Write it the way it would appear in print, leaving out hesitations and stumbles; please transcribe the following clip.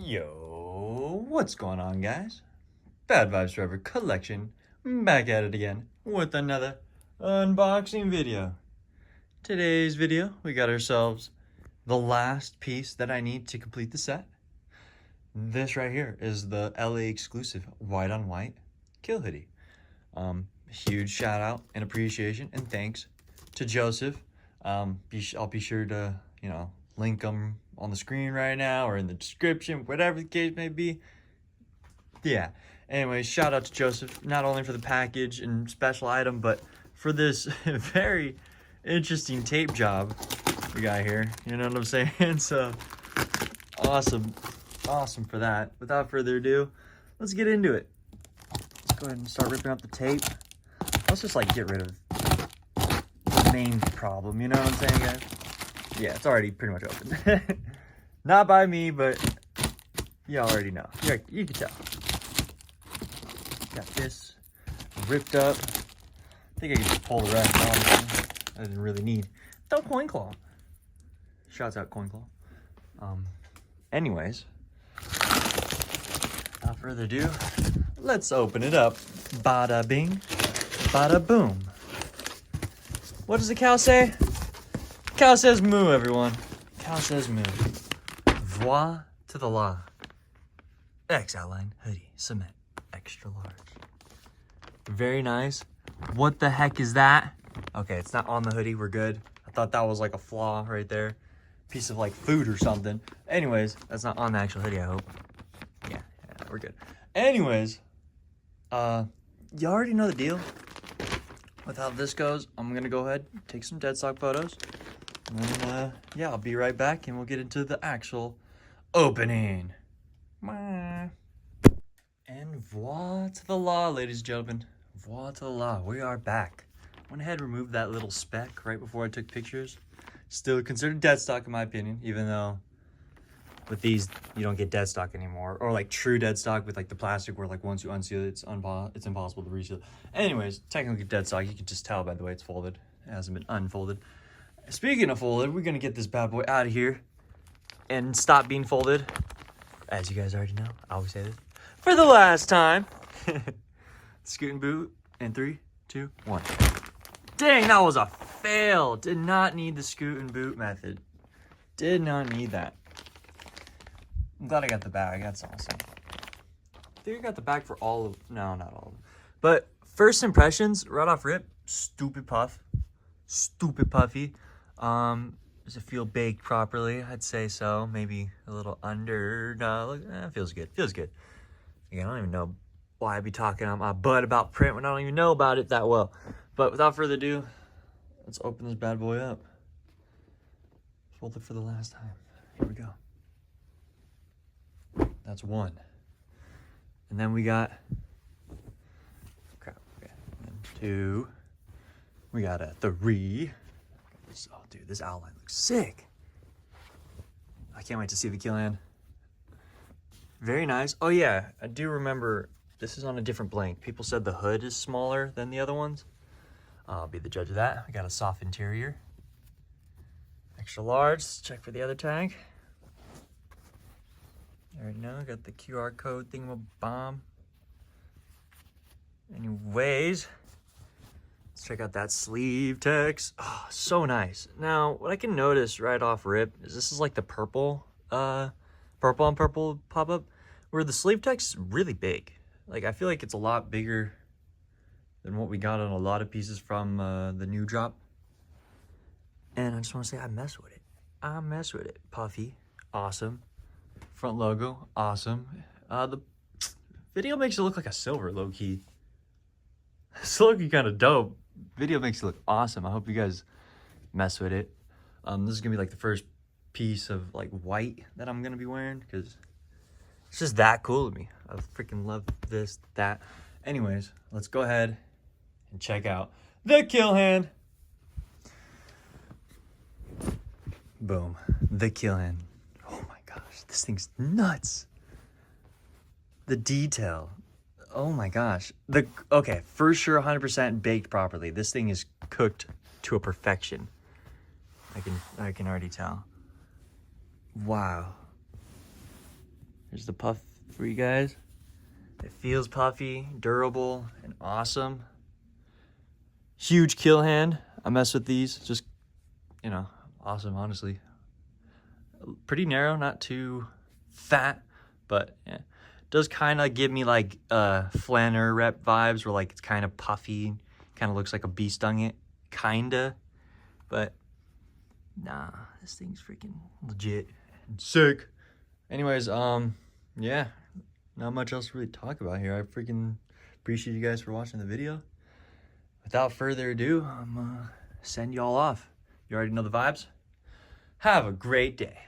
Yo, what's going on, guys? Bad Vibes Forever Collection, back at it again with another unboxing video. Today's video, we got ourselves the last piece that I need to complete the set. This right here is the LA exclusive white on white kill hoodie. Huge shout out and appreciation and thanks to Joseph. I'll be sure to, link them on the screen right now or in the description, whatever the case may be. Yeah. Anyways, shout out to Joseph, not only for the package and special item, but for this very interesting tape job we got here. You know what I'm saying? So awesome for that. Without further ado, let's get into it. Let's go ahead and start ripping up the tape. Let's just get rid of the main problem. You know what I'm saying, guys? Yeah, it's already pretty much open. Not by me, but you already know. You can tell. Got this ripped up. I think I can just pull the rest off. I didn't really need. Without coin claw. Shouts out coin claw. Anyways, without further ado, let's open it up. Bada bing, bada boom. What does the cow say? Cow says moo, everyone. Cow says moo. Voix to the law. X outline hoodie cement extra large. Very nice. What the heck is that? Okay, it's not on the hoodie. We're good. I thought that was like a flaw right there. Piece of food or something. Anyways, that's not on the actual hoodie, I hope. Yeah, we're good. Anyways, you already know the deal with how this goes. I'm gonna go ahead, take some dead stock photos. And then, yeah, I'll be right back and we'll get into the actual opening. And voix to the law, ladies and gentlemen. Voix to the law. We are back. Went ahead and removed that little speck right before I took pictures. Still considered dead stock in my opinion, even though with these you don't get dead stock anymore. Or true dead stock with the plastic where once you unseal it, it's impossible to reseal. Anyways, technically dead stock. You can just tell by the way it's folded. It hasn't been unfolded. Speaking of folded, we're gonna get this bad boy out of here and stop being folded. As you guys already know, I always say this for the last time. Scoot and boot in 3, 2, 1. Dang, that was a fail. Did not need the scoot and boot method. Did not need that. I'm glad I got the bag. That's awesome. I think I got the bag for all of, no, not all of them. But first impressions, right off rip, stupid puff. Stupid puffy. Does it feel baked properly? I'd say so. Maybe a little under. No, feels good. Feels good. Again, I don't even know why I'd be talking on my butt about print when I don't even know about it that well. But without further ado, let's open this bad boy up. Fold it for the last time. Here we go. That's one. And then we got, crap, okay. And 2. We got a 3. Oh, dude, this outline looks sick. I can't wait to see the kill hand. Very nice. Oh, yeah, I do remember this is on a different blank. People said the hood is smaller than the other ones. I'll be the judge of that. I got a soft interior. Extra large. Let's check for the other tag. There we go. Got the QR code thingamabomb. Anyways, let's check out that sleeve text. Oh, so nice. Now, what I can notice right off rip is this is the purple on purple pop-up, where the sleeve text is really big. I feel like it's a lot bigger than what we got on a lot of pieces from the new drop. And I just want to say I mess with it. I mess with it. Puffy, awesome. Front logo, awesome. The video makes it look like a silver, low-key. It's looking kind of dope. Video makes it look awesome. I hope you guys mess with it. This is gonna be the first piece of white that I'm gonna be wearing because it's just that cool to me. I freaking love this, that. Anyways, let's go ahead and check out the kill hand. Boom, the kill hand. Oh my gosh, this thing's nuts. The detail. Oh my gosh. Okay, for sure 100% baked properly. This thing is cooked to a perfection. I can already tell. Wow. Here's the puff for you guys. It feels puffy, durable, and awesome. Huge kill hand. I mess with these. Just, you know, awesome, honestly. Pretty narrow, not too fat, but yeah. Does kind of give me like Flanner rep vibes where like it's kind of puffy, kind of looks like a bee stung it, kinda. But nah, this thing's freaking legit and sick. Anyways, yeah, not much else to really talk about here. I freaking appreciate you guys for watching the video. Without further ado, I'm gonna send y'all off. You already know the vibes. Have a great day.